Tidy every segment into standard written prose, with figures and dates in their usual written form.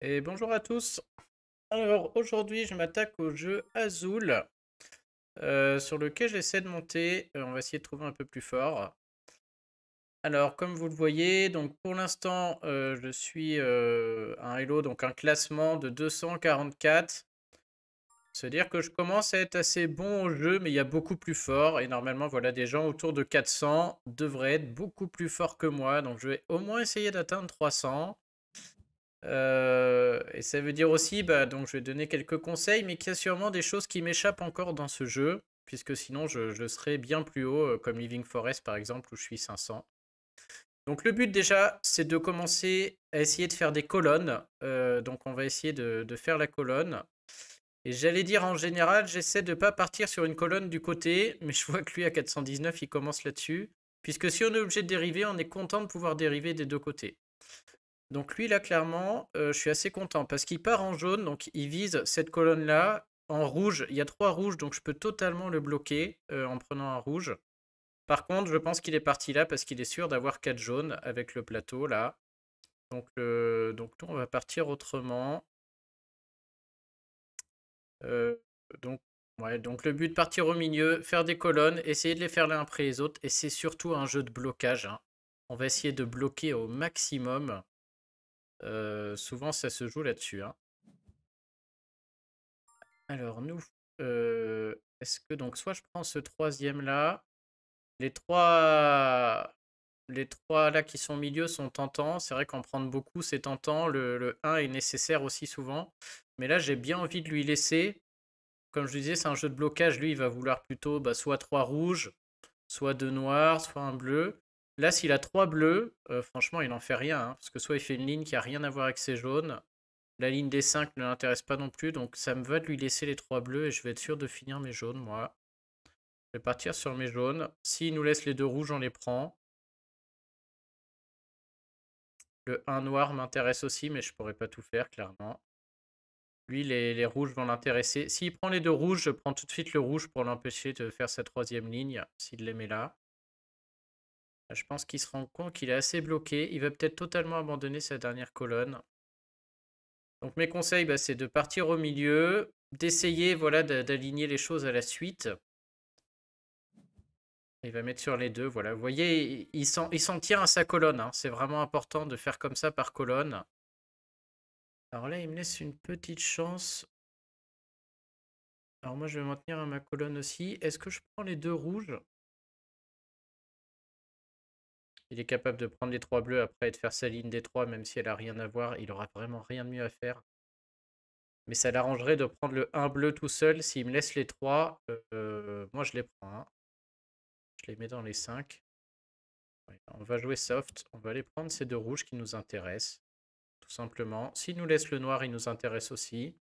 Et bonjour à tous. Alors aujourd'hui, je m'attaque au jeu Azul, sur lequel j'essaie de monter. On va essayer de trouver un peu plus fort. Alors, comme vous le voyez, donc pour l'instant, je suis un Elo, donc un classement de 244. C'est-à-dire que je commence à être assez bon au jeu, mais il y a beaucoup plus fort. Et normalement, voilà, des gens autour de 400 devraient être beaucoup plus forts que moi. Donc, je vais au moins essayer d'atteindre 300. Et ça veut dire aussi, bah, donc je vais donner quelques conseils, mais qu'il y a sûrement des choses qui m'échappent encore dans ce jeu, puisque sinon je serais bien plus haut, comme Living Forest par exemple, où je suis 500. Donc le but déjà, c'est de commencer à essayer de faire des colonnes. Donc on va essayer de faire la colonne. Et j'allais dire en général, j'essaie de ne pas partir sur une colonne du côté, mais je vois que lui à 419, il commence là-dessus. Puisque si on est obligé de dériver, on est content de pouvoir dériver des deux côtés. Donc lui, là, clairement, je suis assez content parce qu'il part en jaune, donc il vise cette colonne-là. En rouge, il y a 3 rouges, donc je peux totalement le bloquer en prenant un rouge. Par contre, je pense qu'il est parti là parce qu'il est sûr d'avoir 4 jaunes avec le plateau, là. Donc nous, on va partir autrement. Euh, donc, ouais, donc le but, partir au milieu, faire des colonnes, essayer de les faire l'un après les autres. Et c'est surtout un jeu de blocage, hein. On va essayer de bloquer au maximum. Souvent, ça se joue là-dessus, hein. Alors nous, est-ce que donc soit je prends ce troisième là, les trois, les trois là qui sont au milieu sont tentants. C'est vrai qu'en prendre beaucoup c'est tentant. Le 1 est nécessaire aussi souvent. Mais là j'ai bien envie de lui laisser. Comme je disais, c'est un jeu de blocage. Lui il va vouloir plutôt bah, soit 3 rouges, soit 2 noirs, soit un bleu. Là s'il a 3 bleus, franchement il n'en fait rien, hein, parce que soit il fait une ligne qui a rien à voir avec ses jaunes, la ligne des 5 ne l'intéresse pas non plus, donc ça me va de lui laisser les 3 bleus et je vais être sûr de finir mes jaunes, moi. Je vais partir sur mes jaunes. S'il nous laisse les 2 rouges, on les prend. Le 1 noir m'intéresse aussi, mais je pourrais pas tout faire, clairement. Lui, les rouges vont l'intéresser. S'il prend les 2 rouges, je prends tout de suite le rouge pour l'empêcher de faire sa troisième ligne, s'il les met là. Je pense qu'il se rend compte qu'il est assez bloqué. Il va peut-être totalement abandonner sa dernière colonne. Donc mes conseils, bah, c'est de partir au milieu, d'essayer voilà, d'aligner les choses à la suite. Il va mettre sur les deux, voilà. Vous voyez, il s'en tient à sa colonne, hein. C'est vraiment important de faire comme ça par colonne. Alors là, il me laisse une petite chance. Alors moi, je vais m'en tenir à ma colonne aussi. Est-ce que je prends les 2 rouges? Il est capable de prendre les 3 bleus après et de faire sa ligne des 3, même si elle a rien à voir. Il aura vraiment rien de mieux à faire. Mais ça l'arrangerait de prendre le 1 bleu tout seul. S'il me laisse les 3, moi je les prends, hein. Je les mets dans les 5. Ouais, on va jouer soft. On va aller prendre ces 2 rouges qui nous intéressent. Tout simplement. S'il nous laisse le noir, il nous intéresse aussi.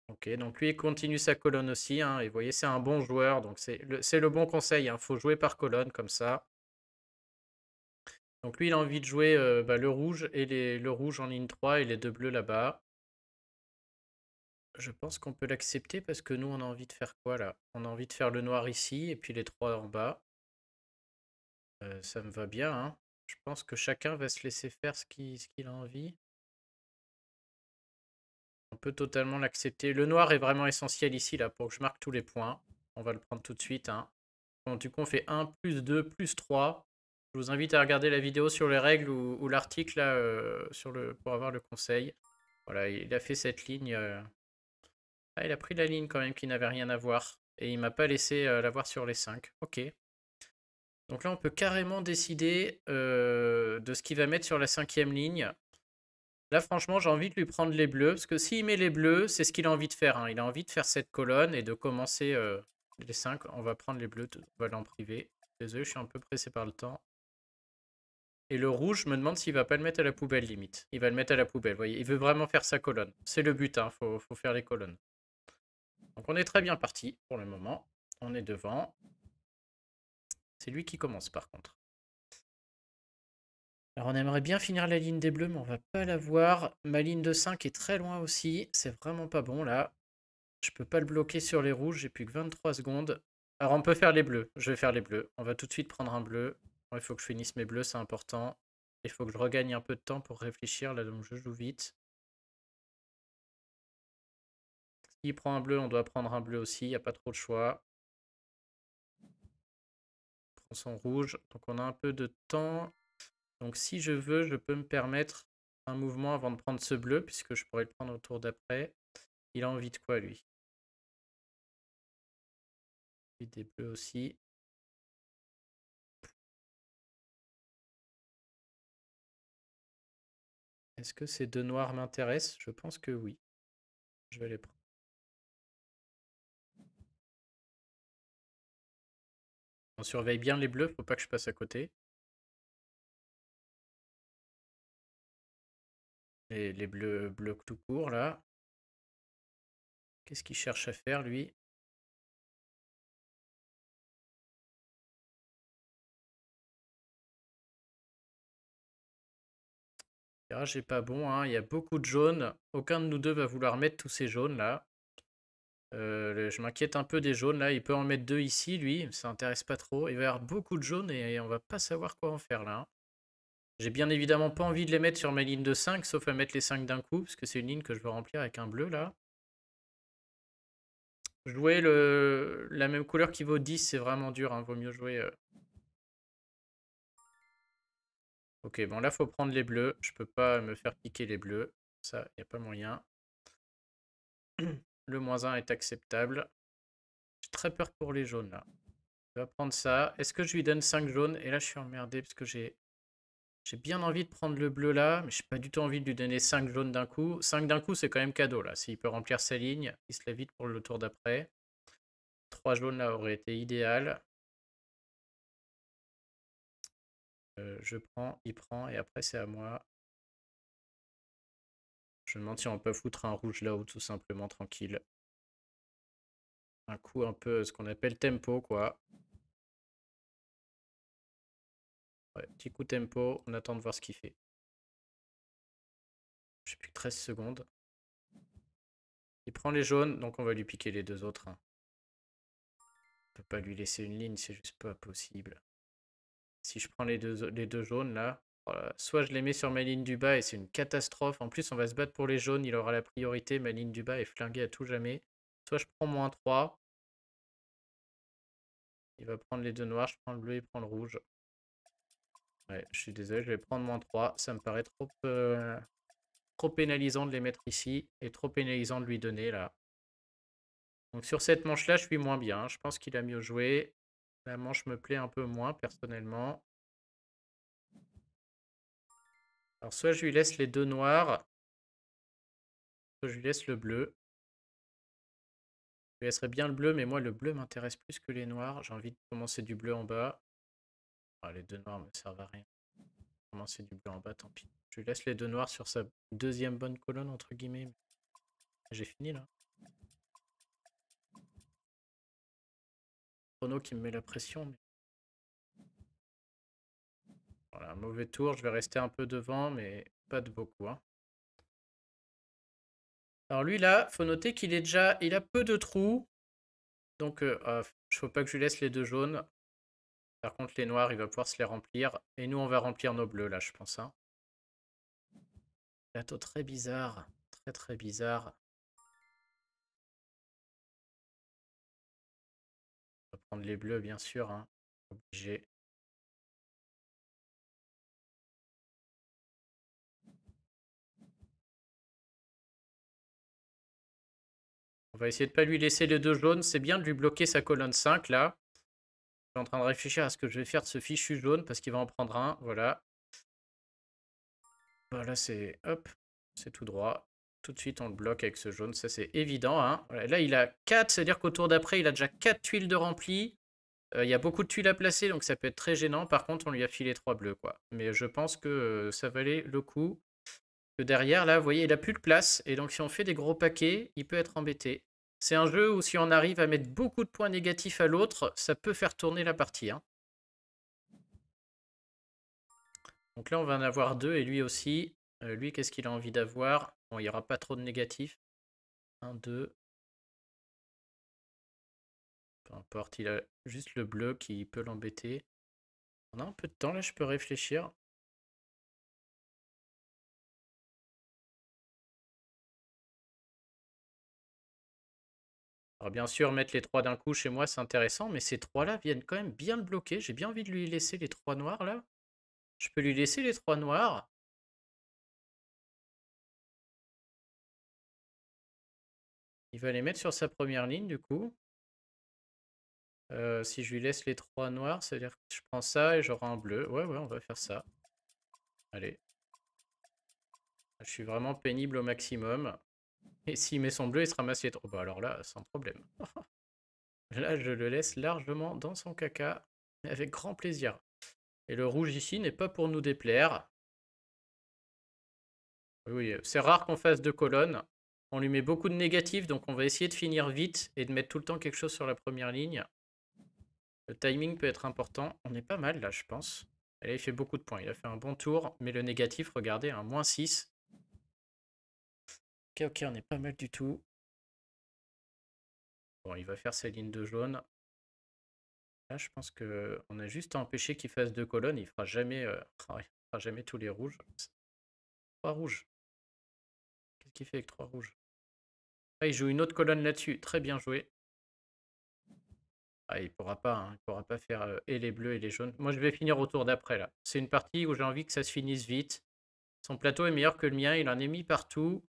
Ok, donc lui, il continue sa colonne aussi, hein, et vous voyez, c'est un bon joueur, donc c'est le bon conseil, il faut jouer par colonne, comme ça. Donc lui, il a envie de jouer bah, le rouge et le rouge en ligne 3 et les 2 bleus là-bas. Je pense qu'on peut l'accepter parce que nous, on a envie de faire quoi, là? On a envie de faire le noir ici, et puis les 3 en bas. Ça me va bien, hein. Je pense que chacun va se laisser faire ce qu'il a envie. On peut totalement l'accepter. Le noir est vraiment essentiel ici, là, pour que je marque tous les points. On va le prendre tout de suite, hein. Bon, du coup, on fait 1, plus 2, plus 3. Je vous invite à regarder la vidéo sur les règles ou l'article là, pour avoir le conseil. Voilà, il a fait cette ligne. Ah, il a pris la ligne quand même qui n'avait rien à voir. Et il m'a pas laissé l'avoir sur les 5. Ok. Donc là, on peut carrément décider de ce qu'il va mettre sur la 5e ligne. Là, franchement, j'ai envie de lui prendre les bleus. Parce que s'il met les bleus, c'est ce qu'il a envie de faire, hein. Il a envie de faire cette colonne et de commencer les 5. On va prendre les bleus. On va aller en privé. Désolé, je suis un peu pressé par le temps. Et le rouge, je me demande s'il va pas le mettre à la poubelle, limite. Il va le mettre à la poubelle, vous voyez. Il veut vraiment faire sa colonne. C'est le but, hein. Faut faire les colonnes. Donc on est très bien parti pour le moment. On est devant. C'est lui qui commence, par contre. Alors on aimerait bien finir la ligne des bleus, mais on va pas la voir. Ma ligne de 5 est très loin aussi. C'est vraiment pas bon, là. Je peux pas le bloquer sur les rouges. J'ai plus que 23 secondes. Alors on peut faire les bleus. Je vais faire les bleus. On va tout de suite prendre un bleu. Il faut que je finisse mes bleus, c'est important. Il faut que je regagne un peu de temps pour réfléchir, là, donc je joue vite. S'il prend un bleu, on doit prendre un bleu aussi, il n'y a pas trop de choix. On prend son rouge, donc on a un peu de temps. Donc si je veux, je peux me permettre un mouvement avant de prendre ce bleu, puisque je pourrais le prendre au tour d'après. Il a envie de quoi, lui? Il a des bleus aussi. Est-ce que ces deux noirs m'intéressent? Je pense que oui. Je vais les prendre. On surveille bien les bleus, faut pas que je passe à côté. Et les bleus tout court, là. Qu'est-ce qu'il cherche à faire, lui? Le tirage n'est pas bon, hein. Il y a beaucoup de jaunes. Aucun de nous deux va vouloir mettre tous ces jaunes, là. Je m'inquiète un peu des jaunes, là. Il peut en mettre deux ici, lui. Ça intéresse pas trop. Il va y avoir beaucoup de jaunes et on va pas savoir quoi en faire, là, hein. J'ai bien évidemment pas envie de les mettre sur ma ligne de 5, sauf à mettre les 5 d'un coup, parce que c'est une ligne que je veux remplir avec un bleu, là. Jouer la même couleur qui vaut 10, c'est vraiment dur, hein. Vaut mieux jouer... Ok, bon là, faut prendre les bleus. Je peux pas me faire piquer les bleus. Ça, il n'y a pas moyen. Le -1 est acceptable. J'ai très peur pour les jaunes, là. Je vais prendre ça. Est-ce que je lui donne 5 jaunes? Et là, je suis emmerdé, parce que j'ai bien envie de prendre le bleu, là. Mais j'ai pas du tout envie de lui donner 5 jaunes d'un coup. 5 d'un coup, c'est quand même cadeau, là. S'il peut remplir sa ligne, il se la vide pour le tour d'après. 3 jaunes, là, aurait été idéal. Je prends, il prend, et après, c'est à moi. Je me demande si on peut foutre un rouge là-haut, tout simplement, tranquille. Un coup un peu ce qu'on appelle tempo, quoi. Ouais, petit coup tempo, on attend de voir ce qu'il fait. J'ai plus que 13 secondes. Il prend les jaunes, donc on va lui piquer les deux autres, hein. On peut pas lui laisser une ligne, c'est juste pas possible. Si je prends les deux jaunes là, voilà, soit je les mets sur ma ligne du bas et c'est une catastrophe. En plus, on va se battre pour les jaunes, il aura la priorité. Ma ligne du bas est flinguée à tout jamais. Soit je prends -3. Il va prendre les deux noirs, je prends le bleu, il prend le rouge. Ouais, je suis désolé, je vais prendre -3. Ça me paraît trop pénalisant de les mettre ici et trop pénalisant de lui donner là. Donc sur cette manche-là, je suis moins bien. Je pense qu'il a mieux joué. La manche me plaît un peu moins personnellement. Alors soit je lui laisse les deux noirs, soit je lui laisse le bleu. Je lui laisserais bien le bleu, mais moi le bleu m'intéresse plus que les noirs. J'ai envie de commencer du bleu en bas. Ah, les deux noirs me servent à rien. Commencer du bleu en bas, tant pis. Je lui laisse les deux noirs sur sa deuxième bonne colonne, entre guillemets. J'ai fini là. Chrono qui me met la pression. Mais... Voilà, un mauvais tour. Je vais rester un peu devant, mais pas de beaucoup, hein. Alors lui là, faut noter qu'il est déjà, il a peu de trous. Donc il ne faut pas que je lui laisse les deux jaunes. Par contre les noirs, il va pouvoir se les remplir. Et nous on va remplir nos bleus là, je pense, hein. Plateau très bizarre. Très très bizarre. On va prendre les bleus bien sûr, hein. Obligé. On va essayer de ne pas lui laisser les deux jaunes. C'est bien de lui bloquer sa colonne 5 là. Je suis en train de réfléchir à ce que je vais faire de ce fichu jaune parce qu'il va en prendre un. Voilà. Voilà, c'est... Hop. C'est tout droit. Tout de suite, on le bloque avec ce jaune. Ça, c'est évident, hein. Voilà, là, il a 4. C'est-à-dire qu'au tour d'après, il a déjà 4 tuiles de rempli. Il y a beaucoup de tuiles à placer, donc ça peut être très gênant. Par contre, on lui a filé 3 bleus, quoi. Mais je pense que ça valait le coup. Que derrière, là, vous voyez, il a plus de place. Et donc, si on fait des gros paquets, il peut être embêté. C'est un jeu où si on arrive à mettre beaucoup de points négatifs à l'autre, ça peut faire tourner la partie, hein. Donc là, on va en avoir deux et lui aussi. Lui, qu'est-ce qu'il a envie d'avoir? Bon, il n'y aura pas trop de négatifs. 1, 2. Peu importe, il a juste le bleu qui peut l'embêter. On a un peu de temps là, je peux réfléchir. Alors bien sûr, mettre les 3 d'un coup chez moi, c'est intéressant, mais ces 3-là viennent quand même bien le bloquer. J'ai bien envie de lui laisser les 3 noirs, là. Je peux lui laisser les 3 noirs. Il va les mettre sur sa première ligne, du coup. Si je lui laisse les 3 noirs, ça veut dire que je prends ça et j'aurai un bleu. Ouais, on va faire ça. Allez. Je suis vraiment pénible au maximum. Et s'il met son bleu, il se ramasse les 3. Bah alors là, sans problème. Là, je le laisse largement dans son caca, mais avec grand plaisir. Et le rouge ici n'est pas pour nous déplaire. Oui, c'est rare qu'on fasse 2 colonnes. On lui met beaucoup de négatifs, donc on va essayer de finir vite et de mettre tout le temps quelque chose sur la première ligne. Le timing peut être important. On est pas mal là, je pense. Et là, il fait beaucoup de points. Il a fait un bon tour, mais le négatif, regardez, un -6. Ok, on est pas mal du tout. Bon, il va faire sa ligne de jaune. Là, je pense qu'on a juste à empêcher qu'il fasse 2 colonnes. Il fera jamais, il fera jamais tous les rouges. 3 rouges. Qu'est-ce qu'il fait avec 3 rouges? Ah, il joue une autre colonne là-dessus. Très bien joué. Ah, il pourra pas, hein. Il pourra pas faire et les bleus et les jaunes. Moi, je vais finir au tour d'après, là. C'est une partie où j'ai envie que ça se finisse vite. Son plateau est meilleur que le mien. Il en est mis partout.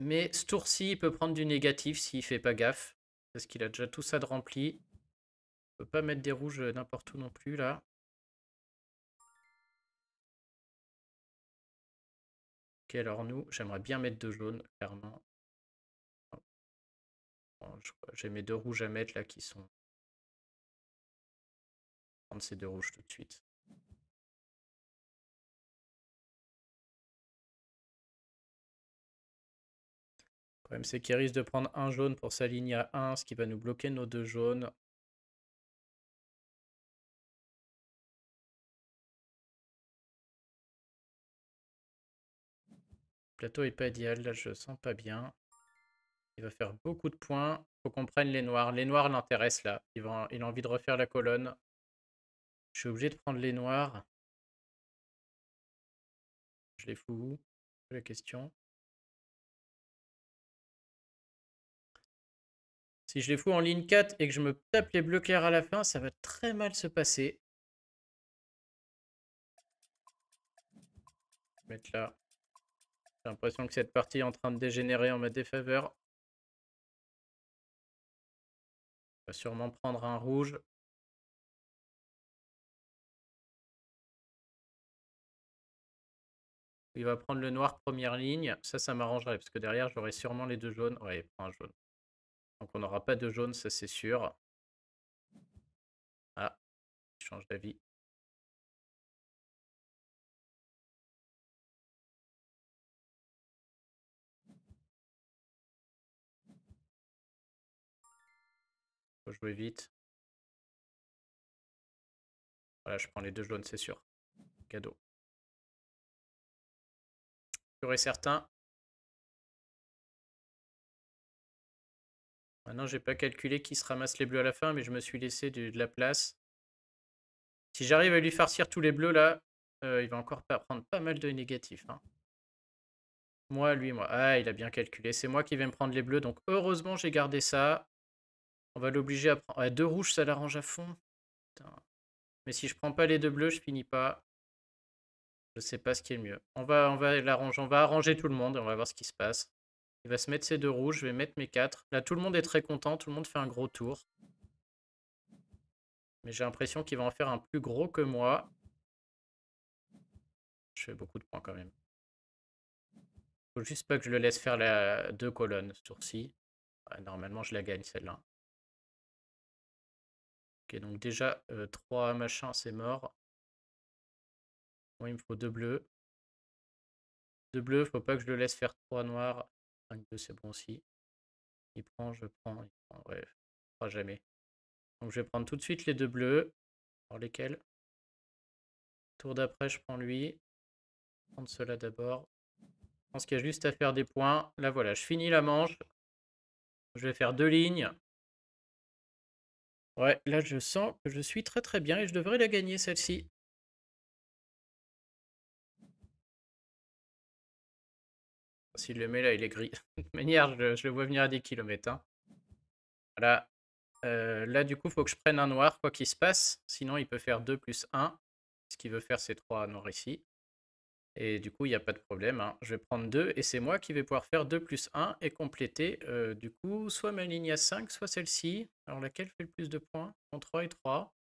Mais ce tour-ci, il peut prendre du négatif s'il fait pas gaffe. Parce qu'il a déjà tout ça de rempli. On peut pas mettre des rouges n'importe où non plus, là. Ok, alors nous, j'aimerais bien mettre 2 jaunes, clairement. Bon, j'ai mes 2 rouges à mettre, là, qui sont... Prendre ces 2 rouges tout de suite. Le problème, c'est qu'il risque de prendre un jaune pour sa ligne à 1, ce qui va nous bloquer nos 2 jaunes. Le plateau est pas idéal, là, je sens pas bien. Il va faire beaucoup de points. Faut qu'on prenne les noirs. Les noirs l'intéressent, là. Il a envie de refaire la colonne. Je suis obligé de prendre les noirs. Je les fous où? C'est la question. Si je les fous en ligne 4 et que je me tape les bleus clairs à la fin, ça va très mal se passer. Je vais mettre là. J'ai l'impression que cette partie est en train de dégénérer en ma défaveur. On va sûrement prendre un rouge. Il va prendre le noir première ligne. Ça m'arrangerait parce que derrière, j'aurai sûrement les 2 jaunes. Ouais, il prend un jaune. Donc on n'aura pas de jaune, ça c'est sûr. Ah, il change d'avis. Faut jouer vite. Voilà, je prends les 2 jaunes, c'est sûr. Cadeau. Sûr et certain. Maintenant, j'ai pas calculé qui se ramasse les bleus à la fin, mais je me suis laissé de la place. Si j'arrive à lui farcir tous les bleus là, il va encore prendre pas mal de négatifs, hein. Moi, lui, moi. Ah, il a bien calculé. C'est moi qui vais me prendre les bleus, donc heureusement, j'ai gardé ça. On va l'obliger à prendre... Ouais, 2 rouges, ça l'arrange à fond. Putain. Mais si je prends pas les 2 bleus, je finis pas. Je sais pas ce qui est le mieux. On va l'arranger, on va arranger tout le monde et on va voir ce qui se passe. Il va se mettre ses 2 rouges, je vais mettre mes 4. Là, tout le monde est très content, tout le monde fait un gros tour. Mais j'ai l'impression qu'il va en faire un plus gros que moi. Je fais beaucoup de points quand même. Faut juste pas que je le laisse faire la 2 colonnes ce tour-ci. Ouais, normalement, je la gagne celle-là. Ok, donc déjà, 3 machins, c'est mort. Moi, il me faut 2 bleus. 2 bleus, faut pas que je le laisse faire 3 noirs. 5 bleus, c'est bon aussi. Il prend, je prends. Il prend. Ouais, il fera jamais. Donc je vais prendre tout de suite les 2 bleus. Alors lesquels? Tour d'après, je prends lui. Je vais prendre ceux-là d'abord. Je pense qu'il y a juste à faire des points. Là, voilà, je finis la manche. Je vais faire 2 lignes. Ouais, là, je sens que je suis très très bien et je devrais la gagner celle-ci. S'il le met là, il est gris. De toute manière, je le vois venir à des kilomètres, hein. Voilà. Là, du coup, il faut que je prenne un noir, quoi qu'il se passe. Sinon, il peut faire 2 plus 1. Ce qu'il veut faire, c'est 3 noirs ici. Et du coup, il n'y a pas de problème, hein. Je vais prendre 2 et c'est moi qui vais pouvoir faire 2 plus 1 et compléter, du coup, soit ma ligne à 5, soit celle-ci. Alors, laquelle fait le plus de points? En 3 et 3.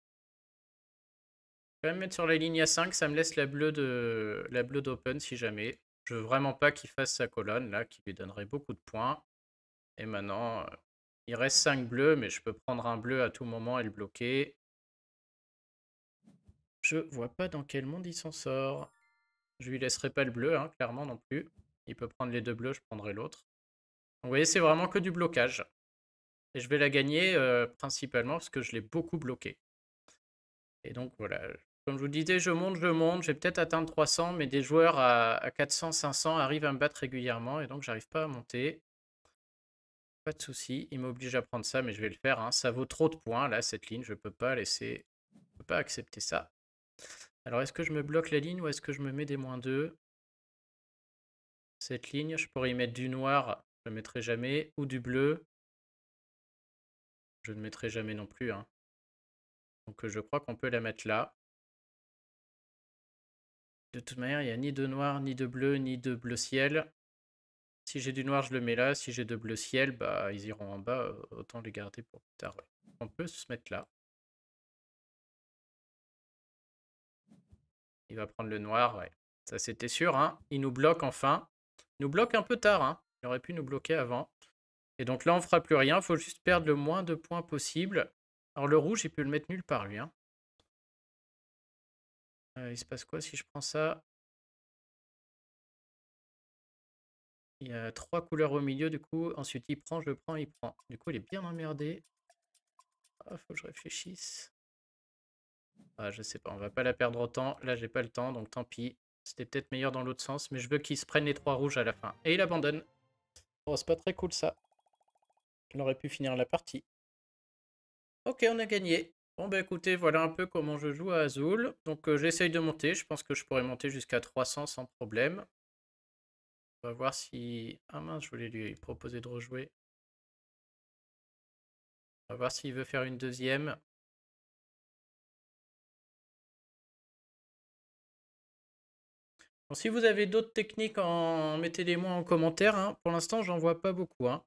Je vais même mettre sur la ligne à 5, ça me laisse la bleue d'open si jamais. Je veux vraiment pas qu'il fasse sa colonne, là, qui lui donnerait beaucoup de points. Et maintenant, il reste 5 bleus, mais je peux prendre un bleu à tout moment et le bloquer. Je vois pas dans quel monde il s'en sort. Je lui laisserai pas le bleu, hein, clairement non plus. Il peut prendre les 2 bleus, je prendrai l'autre. Vous voyez, c'est vraiment que du blocage. Et je vais la gagner principalement parce que je l'ai beaucoup bloqué. Et donc voilà, comme je vous disais, je monte. Je vais peut-être atteindre 300, mais des joueurs à 400, 500 arrivent à me battre régulièrement et donc j'arrive pas à monter. Pas de souci, il m'oblige à prendre ça, mais je vais le faire, hein. Ça vaut trop de points là, cette ligne, je peux pas laisser, je peux pas accepter ça. Alors est-ce que je me bloque la ligne ou est-ce que je me mets des -2? Cette ligne, je pourrais y mettre du noir, je ne le mettrai jamais, ou du bleu. Je ne mettrai jamais non plus, hein. Donc je crois qu'on peut la mettre là. De toute manière, il n'y a ni de noir, ni de bleu, ni de bleu ciel. Si j'ai du noir, je le mets là. Si j'ai de bleu ciel, bah ils iront en bas. Autant les garder pour plus tard. Ouais. On peut se mettre là. Il va prendre le noir, ouais. Ça c'était sûr, hein. Il nous bloque enfin. Il nous bloque un peu tard, hein. Il aurait pu nous bloquer avant. Et donc là, on fera plus rien. Il faut juste perdre le moins de points possible. Alors le rouge, il peut le mettre nulle part, lui, hein. Il se passe quoi si je prends ça? Il y a 3 couleurs au milieu, du coup. Ensuite, il prend, je prends, il prend. Du coup, il est bien emmerdé. Ah, faut que je réfléchisse. Ah, je sais pas, on va pas la perdre autant. Là, j'ai pas le temps, donc tant pis. C'était peut-être meilleur dans l'autre sens, mais je veux qu'il se prenne les 3 rouges à la fin. Et il abandonne. Oh, c'est pas très cool ça. On aurait pu finir la partie. Ok, on a gagné. Bon, bah écoutez, voilà un peu comment je joue à Azul. Donc, j'essaye de monter. Je pense que je pourrais monter jusqu'à 300 sans problème. On va voir si... Ah mince, je voulais lui proposer de rejouer. On va voir s'il veut faire une deuxième. Bon, si vous avez d'autres techniques, mettez-les-moi en commentaire, hein. Pour l'instant, j'en vois pas beaucoup, hein.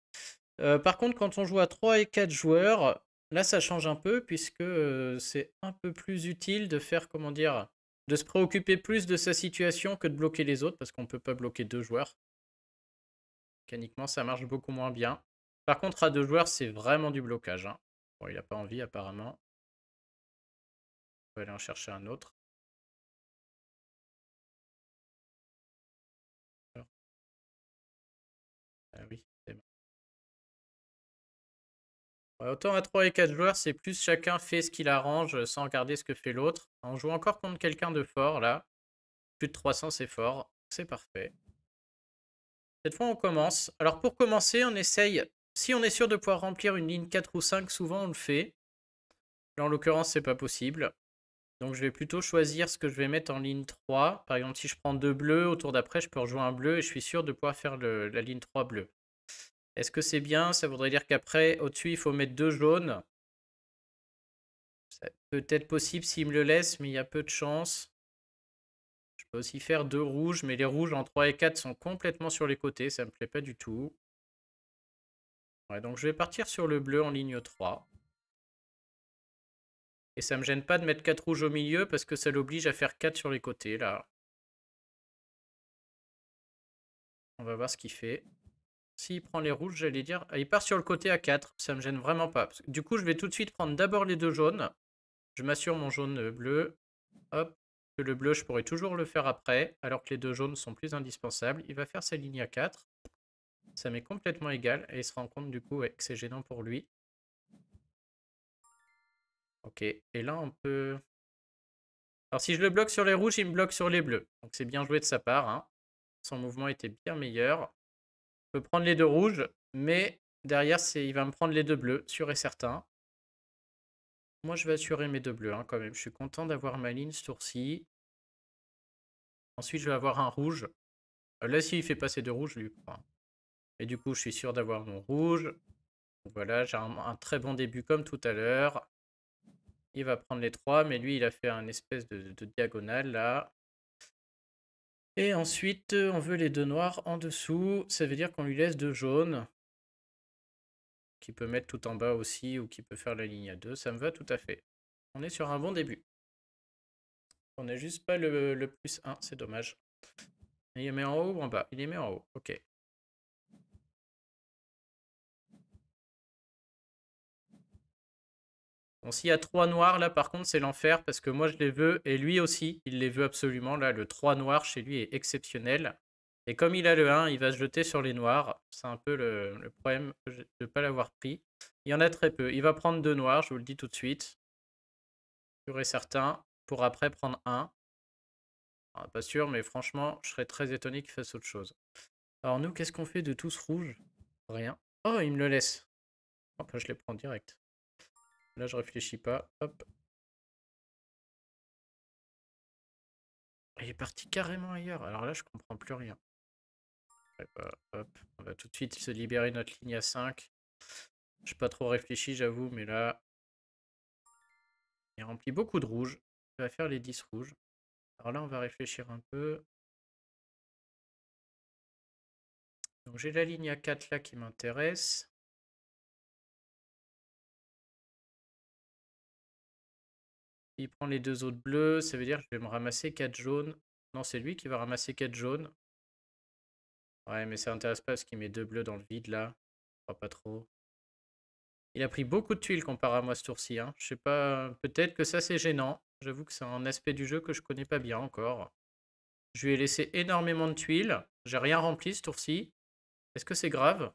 Par contre, quand on joue à 3 et 4 joueurs, là, ça change un peu, puisque c'est un peu plus utile de faire, comment dire, de se préoccuper plus de sa situation que de bloquer les autres, parce qu'on ne peut pas bloquer 2 joueurs. Mécaniquement, ça marche beaucoup moins bien. Par contre, à 2 joueurs, c'est vraiment du blocage, hein. Bon, il n'a pas envie, apparemment. On va aller en chercher un autre. Alors. Ah oui, c'est bon. Ouais, autant à 3 et 4 joueurs, c'est plus chacun fait ce qu'il arrange sans regarder ce que fait l'autre. On joue encore contre quelqu'un de fort, là. Plus de 300, c'est fort. C'est parfait. Cette fois, on commence. Alors, pour commencer, on essaye... Si on est sûr de pouvoir remplir une ligne 4 ou 5, souvent on le fait. Là, en l'occurrence, c'est pas possible. Donc, je vais plutôt choisir ce que je vais mettre en ligne 3. Par exemple, si je prends 2 bleus, au tour d'après, je peux rejouer un bleu et je suis sûr de pouvoir faire la ligne 3 bleue. Est-ce que c'est bien? Ça voudrait dire qu'après, au-dessus, il faut mettre 2 jaunes. C'est peut-être possible s'il me le laisse, mais il y a peu de chance. Je peux aussi faire 2 rouges, mais les rouges en 3 et 4 sont complètement sur les côtés. Ça me plaît pas du tout. Ouais, donc je vais partir sur le bleu en ligne 3. Et ça me gêne pas de mettre 4 rouges au milieu parce que ça l'oblige à faire 4 sur les côtés, là. On va voir ce qu'il fait. S'il prend les rouges, j'allais dire... Ah, il part sur le côté à 4, ça me gêne vraiment pas. Du coup, je vais tout de suite prendre d'abord les 2 jaunes. Je m'assure mon jaune bleu. Hop. Que le bleu, je pourrais toujours le faire après, alors que les 2 jaunes sont plus indispensables. Il va faire sa ligne à 4. Ça m'est complètement égal. Et il se rend compte du coup ouais, que c'est gênant pour lui. Ok. Et là, on peut... Alors si je le bloque sur les rouges, il me bloque sur les bleus. Donc c'est bien joué de sa part, hein. Son mouvement était bien meilleur. Je peux prendre les 2 rouges, mais derrière, il va me prendre les 2 bleus, sûr et certain. Moi, je vais assurer mes 2 bleus, hein, quand même. Je suis content d'avoir ma ligne ce tour-ci. Ensuite, je vais avoir un rouge. Là, s'il fait passer 2 rouges, je lui prends. Et du coup, je suis sûr d'avoir mon rouge. Donc voilà, j'ai un très bon début comme tout à l'heure. Il va prendre les 3, mais lui, il a fait un espèce de diagonale là. Et ensuite, on veut les 2 noirs en dessous. Ça veut dire qu'on lui laisse 2 jaunes. Qui peut mettre tout en bas aussi, ou qui peut faire la ligne à 2. Ça me va tout à fait. On est sur un bon début. On n'a juste pas le plus 1, c'est dommage. Il les met en haut ou en bas? Il les met en haut, ok. Bon, s'il y a 3 noirs, là, par contre, c'est l'enfer, parce que moi, je les veux, et lui aussi, il les veut absolument. Là, le 3 noir, chez lui, est exceptionnel. Et comme il a le 1, il va se jeter sur les noirs. C'est un peu le problème de ne pas l'avoir pris. Il y en a très peu. Il va prendre 2 noirs, je vous le dis tout de suite. Sûr et certain, pour après prendre 1. Ah, pas sûr, mais franchement, je serais très étonné qu'il fasse autre chose. Alors nous, qu'est-ce qu'on fait de tous rouges? Rien. Oh, il me le laisse. Enfin, je les prends direct. Là, je réfléchis pas. Hop. Il est parti carrément ailleurs. Alors là, je comprends plus rien. Hop. On va tout de suite se libérer notre ligne à 5. Je n'ai pas trop réfléchi, j'avoue, mais là, il remplit beaucoup de rouges. Il va faire les 10 rouges. Alors là, on va réfléchir un peu. Donc j'ai la ligne A4 là qui m'intéresse. Il prend les 2 autres bleus, ça veut dire que je vais me ramasser 4 jaunes. Non, c'est lui qui va ramasser 4 jaunes. Ouais, mais ça intéresse pas parce qu'il met 2 bleus dans le vide là. Je crois pas trop. Il a pris beaucoup de tuiles comparé à moi ce tour-ci, hein. Je sais pas, peut-être que ça c'est gênant. J'avoue que c'est un aspect du jeu que je connais pas bien encore. Je lui ai laissé énormément de tuiles. J'ai rien rempli ce tour-ci. Est-ce que c'est grave?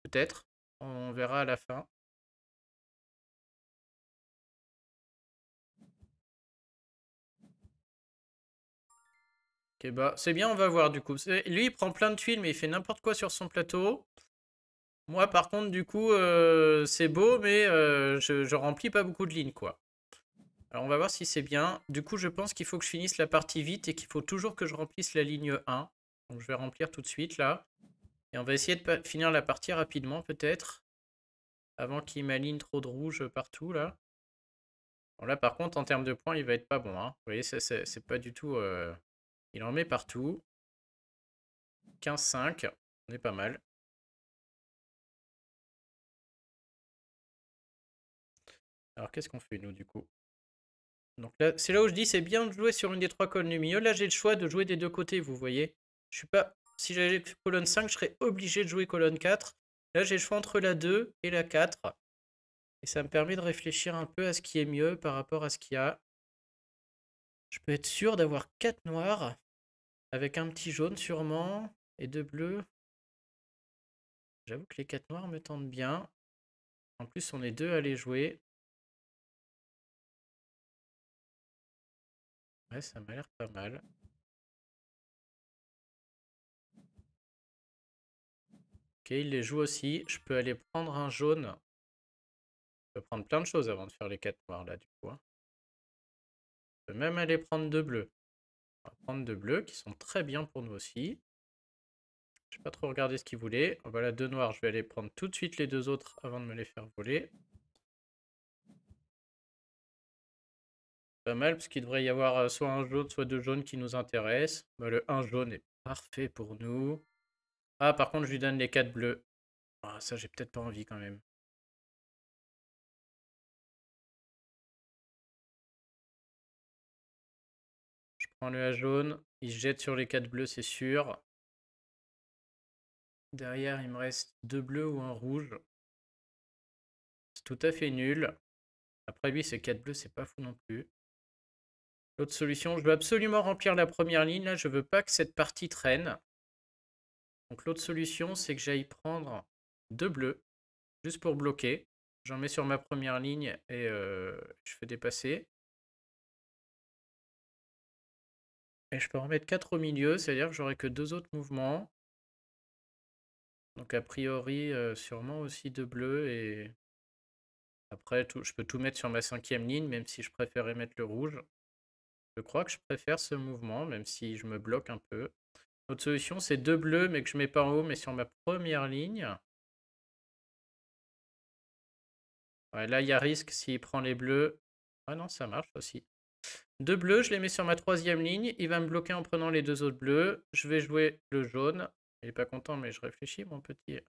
Peut-être. On verra à la fin. Ok, bah c'est bien, on va voir du coup. Lui, il prend plein de tuiles, mais il fait n'importe quoi sur son plateau. Moi, par contre, du coup, c'est beau, mais je remplis pas beaucoup de lignes, quoi. Alors, on va voir si c'est bien. Du coup, je pense qu'il faut que je finisse la partie vite et qu'il faut toujours que je remplisse la ligne 1. Donc, je vais remplir tout de suite, là. Et on va essayer de finir la partie rapidement, peut-être. Avant qu'il m'aligne trop de rouge partout, là. Bon, là, par contre, en termes de points, il va être pas bon, hein. Vous voyez, c'est pas du tout... Il en met partout. 15-5. On est pas mal. Alors, qu'est-ce qu'on fait, nous, du coup? Donc là, c'est là où je dis c'est bien de jouer sur une des 3 colonnes du milieu. Là, j'ai le choix de jouer des 2 côtés, vous voyez. Je suis pas... Si j'avais colonne 5, je serais obligé de jouer colonne 4. Là, j'ai le choix entre la 2 et la 4. Et ça me permet de réfléchir un peu à ce qui est mieux par rapport à ce qu'il y a. Je peux être sûr d'avoir 4 noirs, avec un petit jaune sûrement, et 2 bleus. J'avoue que les 4 noirs me tentent bien. En plus, on est 2 à les jouer. Ouais, ça m'a l'air pas mal. Ok, il les joue aussi. Je peux aller prendre un jaune. Je peux prendre plein de choses avant de faire les 4 noirs là, du coup, hein. Je peux même aller prendre 2 bleus. On va prendre 2 bleus qui sont très bien pour nous aussi. Je n'ai pas trop regardé ce qu'il voulait. Voilà, 2 noirs. Je vais aller prendre tout de suite les 2 autres avant de me les faire voler. Pas mal, parce qu'il devrait y avoir soit un jaune, soit 2 jaunes qui nous intéressent. Bah, le 1 jaune est parfait pour nous. Ah, par contre, je lui donne les 4 bleus. Ah, ça, j'ai peut-être pas envie quand même. Je prends le A jaune. Il se jette sur les 4 bleus, c'est sûr. Derrière, il me reste 2 bleus ou un rouge. C'est tout à fait nul. Après lui, c'est 4 bleus, c'est pas fou non plus. L'autre solution, je veux absolument remplir la première ligne. Là, je veux pas que cette partie traîne. Donc l'autre solution, c'est que j'aille prendre 2 bleus, juste pour bloquer. J'en mets sur ma première ligne et je fais dépasser. Et je peux en mettre 4 au milieu, c'est-à-dire que j'aurai que 2 autres mouvements. Donc a priori, sûrement aussi 2 bleus. Et après, je peux tout mettre sur ma 5e ligne, même si je préférais mettre le rouge. Je crois que je préfère ce mouvement, même si je me bloque un peu. L'autre solution, c'est 2 bleus, mais que je mets pas en haut, mais sur ma première ligne. Ouais, là, il y a risque s'il prend les bleus. Ah non, ça marche aussi. 2 bleus, je les mets sur ma 3e ligne. Il va me bloquer en prenant les 2 autres bleus. Je vais jouer le jaune. Il est pas content, mais je réfléchis, mon petit.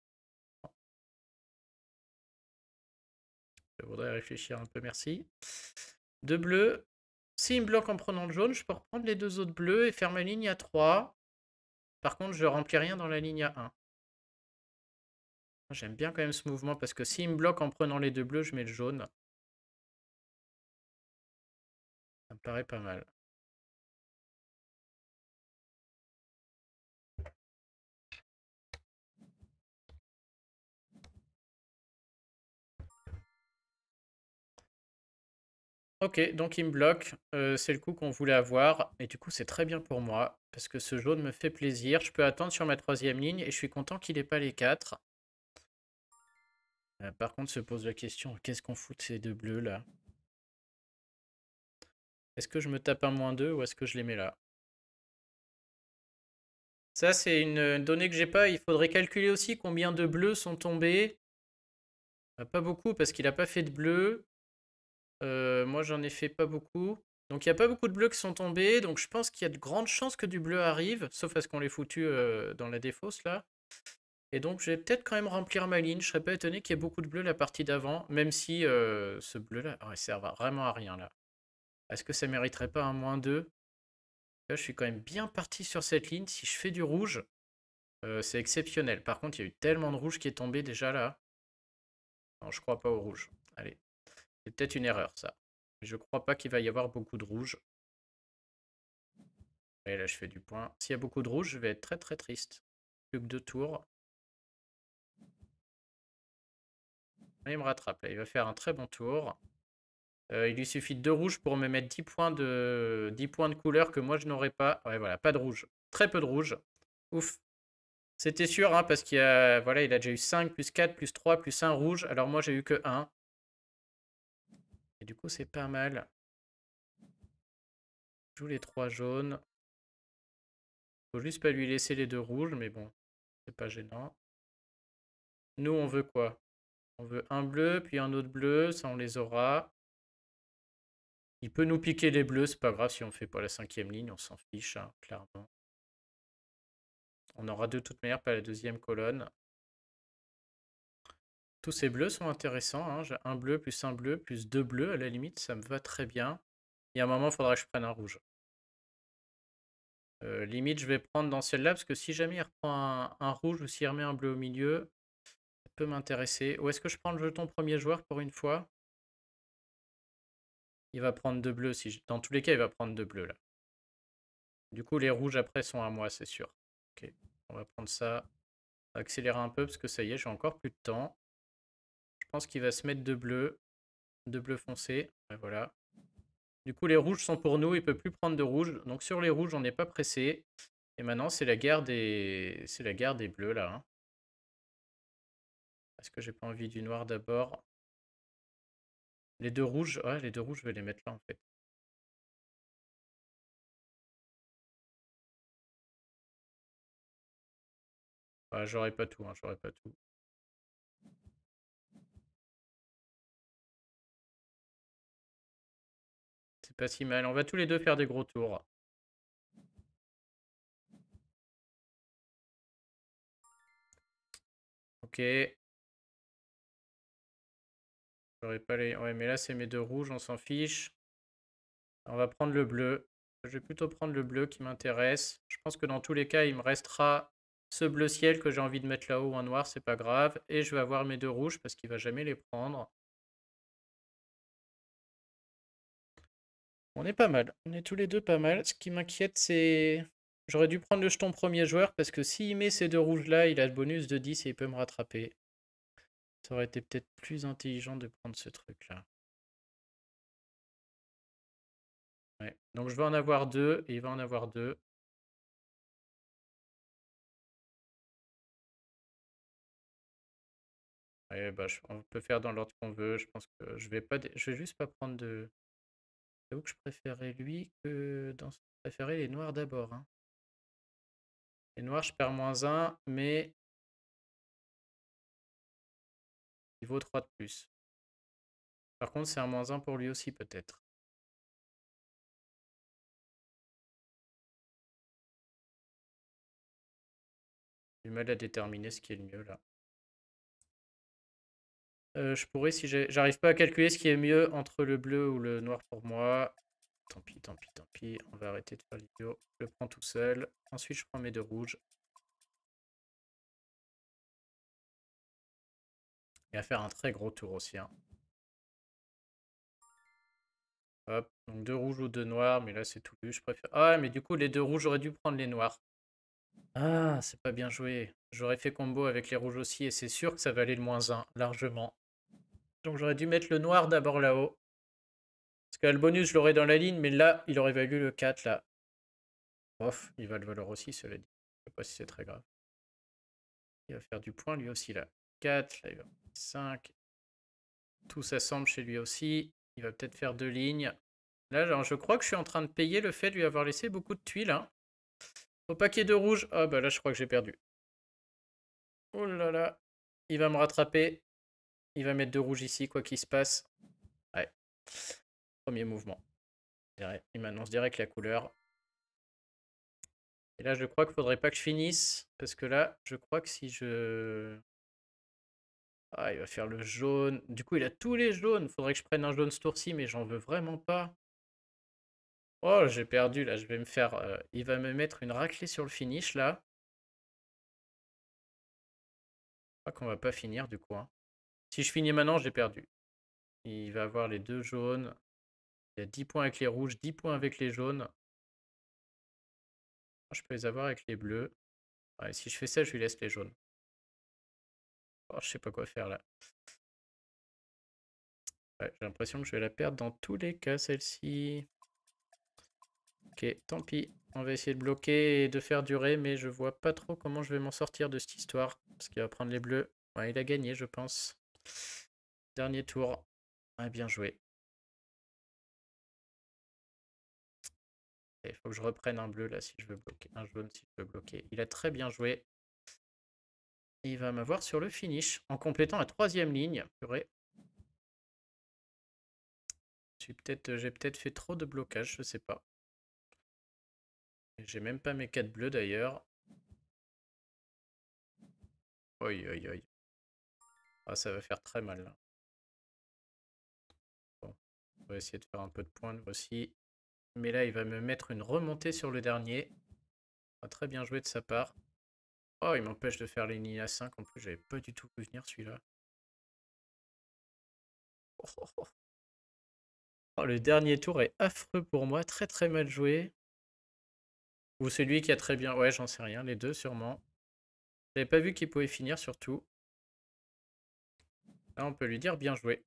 Je voudrais réfléchir un peu, merci. 2 bleus. S'il me bloque en prenant le jaune, je peux reprendre les 2 autres bleus et faire ma ligne à 3. Par contre, je remplis rien dans la ligne à 1. J'aime bien quand même ce mouvement parce que s'il me bloque en prenant les 2 bleus, je mets le jaune. Ça me paraît pas mal. Ok, donc il me bloque. C'est le coup qu'on voulait avoir. Et du coup, c'est très bien pour moi. Parce que ce jaune me fait plaisir. Je peux attendre sur ma 3e ligne. Et je suis content qu'il n'ait pas les 4. Par contre, se pose la question, qu'est-ce qu'on fout de ces 2 bleus là? Est-ce que je me tape un -2 ou est-ce que je les mets là? Ça, c'est une donnée que j'ai pas. Il faudrait calculer aussi combien de bleus sont tombés. Pas beaucoup parce qu'il n'a pas fait de bleu. Moi, j'en ai fait pas beaucoup. Donc, il n'y a pas beaucoup de bleus qui sont tombés. Donc, je pense qu'il y a de grandes chances que du bleu arrive. Sauf à ce qu'on l'ait foutu dans la défausse là. Et donc, je vais peut-être quand même remplir ma ligne. Je serais pas étonné qu'il y ait beaucoup de bleus la partie d'avant. Même si ce bleu-là, il sert vraiment à rien là. Est-ce que ça mériterait pas un -2? Là, je suis quand même bien parti sur cette ligne. Si je fais du rouge, c'est exceptionnel. Par contre, il y a eu tellement de rouge qui est tombé déjà là. Non, je crois pas au rouge. Allez, c'est peut-être une erreur ça. Je crois pas qu'il va y avoir beaucoup de rouge. Et là, je fais du point. S'il y a beaucoup de rouge, je vais être très très triste. Plus que 2 tours. Et il me rattrape. Là, il va faire un très bon tour. Il lui suffit de 2 rouges pour me mettre 10 points de couleur que moi je n'aurais pas. Ouais, voilà, pas de rouge. Très peu de rouge. Ouf. C'était sûr, hein, parce qu'il a, voilà, il a déjà eu 5, plus 4, plus 3, plus 1 rouge. Alors moi, j'ai eu que 1. Et du coup, c'est pas mal. Je joue les 3 jaunes. Faut juste pas lui laisser les 2 rouges, mais bon, c'est pas gênant. Nous, on veut quoi? On veut un bleu, puis un autre bleu, ça on les aura. Il peut nous piquer les bleus, c'est pas grave si on fait pas la 5e ligne, on s'en fiche, hein, clairement. On aura de toute manière pas la 2e colonne. Tous ces bleus sont intéressants, hein. J'ai un bleu, plus 2 bleus, à la limite, ça me va très bien. Il y a un moment, il faudra que je prenne un rouge. Limite, je vais prendre dans celle-là, parce que si jamais il reprend un rouge ou s'il remet un bleu au milieu, ça peut m'intéresser. Ou est-ce que je prends le jeton premier joueur pour une fois? Il va prendre 2 bleus. Dans tous les cas, il va prendre 2 bleus là. Du coup, les rouges après sont à moi, c'est sûr. Ok, on va prendre ça. On va accélérer un peu parce que ça y est, j'ai encore plus de temps. Je pense qu'il va se mettre 2 bleus foncés. Ouais, voilà. Du coup, les rouges sont pour nous. Il ne peut plus prendre de rouge. Donc sur les rouges, on n'est pas pressé. Et maintenant, c'est la guerre des bleus là, hein. Est-ce que j'ai pas envie du noir d'abord? Les 2 rouges, ouais, les 2 rouges, je vais les mettre là en fait. Ouais, j'aurai pas tout, hein, j'aurai pas tout. C'est pas si mal. On va tous les deux faire des gros tours. Ok. J'aurais pas les. Ouais, mais là, c'est mes 2 rouges, on s'en fiche. On va prendre le bleu. Je vais plutôt prendre le bleu qui m'intéresse. Je pense que dans tous les cas, il me restera ce bleu ciel que j'ai envie de mettre là-haut en noir, c'est pas grave. Et je vais avoir mes 2 rouges parce qu'il va jamais les prendre. On est pas mal. On est tous les deux pas mal. Ce qui m'inquiète, c'est. J'aurais dû prendre le jeton premier joueur parce que s'il met ces 2 rouges-là, il a le bonus de 10 et il peut me rattraper. Ça aurait été peut-être plus intelligent de prendre ce truc-là. Ouais. Donc je vais en avoir 2 et il va en avoir 2. Ouais, bah, on peut faire dans l'ordre qu'on veut. Je pense que je vais juste pas prendre de. J'avoue que je préférais lui que dans. Je préférais les noirs d'abord, hein. Les noirs, je perds -1, mais il vaut 3 de plus. Par contre, c'est un -1 pour lui aussi, peut-être. J'ai du mal à déterminer ce qui est le mieux, là. Je pourrais, si j'arrive pas à calculer ce qui est mieux entre le bleu ou le noir pour moi. Tant pis, tant pis, tant pis. On va arrêter de faire l'idiot. Je le prends tout seul. Ensuite, je prends mes 2 rouges. Il va faire un très gros tour aussi, hein. Hop, donc 2 rouges ou 2 noirs, mais là c'est tout lu, je préfère. Ah, mais du coup, les 2 rouges, j'aurais dû prendre les noirs. Ah, c'est pas bien joué. J'aurais fait combo avec les rouges aussi, et c'est sûr que ça valait le -1, largement. Donc j'aurais dû mettre le noir d'abord là-haut. Parce que le bonus, je l'aurais dans la ligne, mais là, il aurait valu le 4, là. Ouf, il va le valoir aussi, cela dit. Je sais pas si c'est très grave. Il va faire du point, lui aussi, là. 4, là, il va 5. Tout s'assemble chez lui aussi. Il va peut-être faire 2 lignes. Là, genre, je crois que je suis en train de payer le fait de lui avoir laissé beaucoup de tuiles, hein. Faut pas qu'il y ait de rouge. Ah bah là, je crois que j'ai perdu. Oh là là. Il va me rattraper. Il va mettre 2 rouges ici, quoi qu'il se passe. Ouais. Premier mouvement. Il m'annonce direct la couleur. Et là, je crois qu'il faudrait pas que je finisse. Parce que là, je crois que si je... Ah, il va faire le jaune. Du coup, il a tous les jaunes. Faudrait que je prenne un jaune ce tour-ci, mais j'en veux vraiment pas. Oh, j'ai perdu, là. Je vais me faire... il va me mettre une raclée sur le finish, là. Je crois qu'on va pas finir, du coup, hein. Si je finis maintenant, j'ai perdu. Il va avoir les 2 jaunes. Il y a 10 points avec les rouges, 10 points avec les jaunes. Je peux les avoir avec les bleus. Ouais, si je fais ça, je lui laisse les jaunes. Oh, je sais pas quoi faire là. Ouais, j'ai l'impression que je vais la perdre dans tous les cas, celle-ci. Ok, tant pis. On va essayer de bloquer et de faire durer, mais je vois pas trop comment je vais m'en sortir de cette histoire. Parce qu'il va prendre les bleus. Ouais, il a gagné, je pense. Dernier tour. Ouais, bien joué. Il faut que je reprenne un bleu là si je veux bloquer. Un jaune si je veux bloquer. Il a très bien joué. Et il va m'avoir sur le finish en complétant la 3e ligne. Purée. J'ai peut-être fait trop de blocage, je sais pas. J'ai même pas mes 4 bleus d'ailleurs. Oi, oi, oi. Ah, ça va faire très mal là. Bon, on va essayer de faire un peu de points aussi. Mais là, il va me mettre une remontée sur le dernier. Ah, très bien joué de sa part. Oh, il m'empêche de faire les lignes à 5. En plus, j'avais pas du tout vu venir celui-là. Oh, oh, oh. Oh, le dernier tour est affreux pour moi. Très très mal joué. Ou celui qui a très bien... Ouais, j'en sais rien. Les deux sûrement. J'avais pas vu qu'il pouvait finir surtout. Là, on peut lui dire bien joué.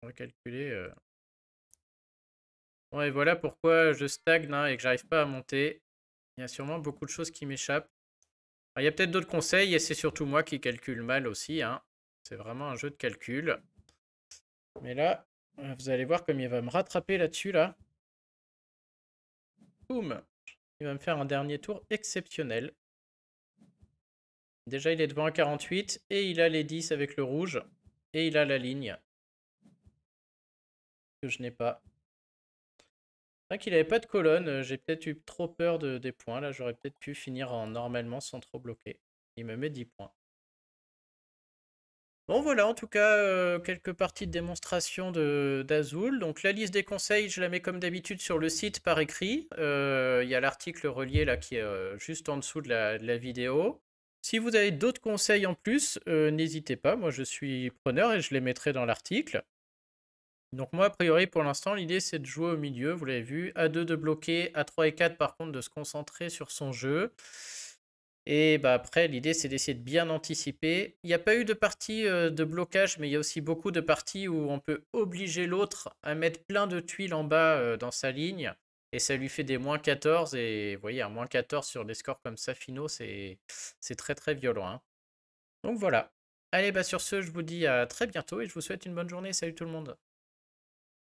On va calculer... Bon, et voilà pourquoi je stagne hein, et que j'arrive pas à monter. Il y a sûrement beaucoup de choses qui m'échappent. Il y a peut-être d'autres conseils et c'est surtout moi qui calcule mal aussi, hein. C'est vraiment un jeu de calcul. Mais là, vous allez voir comme il va me rattraper là-dessus, là. Boum! Il va me faire un dernier tour exceptionnel. Déjà, il est devant à 48 et il a les 10 avec le rouge. Et il a la ligne. Que je n'ai pas. C'est vrai qu'il n'avait pas de colonne. J'ai peut-être eu trop peur des points. Là, j'aurais peut-être pu finir en normalement sans trop bloquer. Il me met 10 points. Bon voilà, en tout cas, quelques parties de démonstration d'Azul. Donc la liste des conseils, je la mets comme d'habitude sur le site par écrit. Il y a l'article relié là qui est juste en dessous de la vidéo. Si vous avez d'autres conseils en plus, n'hésitez pas, moi je suis preneur et je les mettrai dans l'article. Donc moi, a priori, pour l'instant, l'idée c'est de jouer au milieu, vous l'avez vu. A2 de bloquer, A3 et 4 par contre de se concentrer sur son jeu. Et bah après, l'idée, c'est d'essayer de bien anticiper. Il n'y a pas eu de partie de blocage, mais il y a aussi beaucoup de parties où on peut obliger l'autre à mettre plein de tuiles en bas dans sa ligne. Et ça lui fait des -14. Et vous voyez, un -14 sur des scores comme ça finaux, c'est très très violent, hein. Donc voilà. Allez, bah sur ce, je vous dis à très bientôt et je vous souhaite une bonne journée. Salut tout le monde.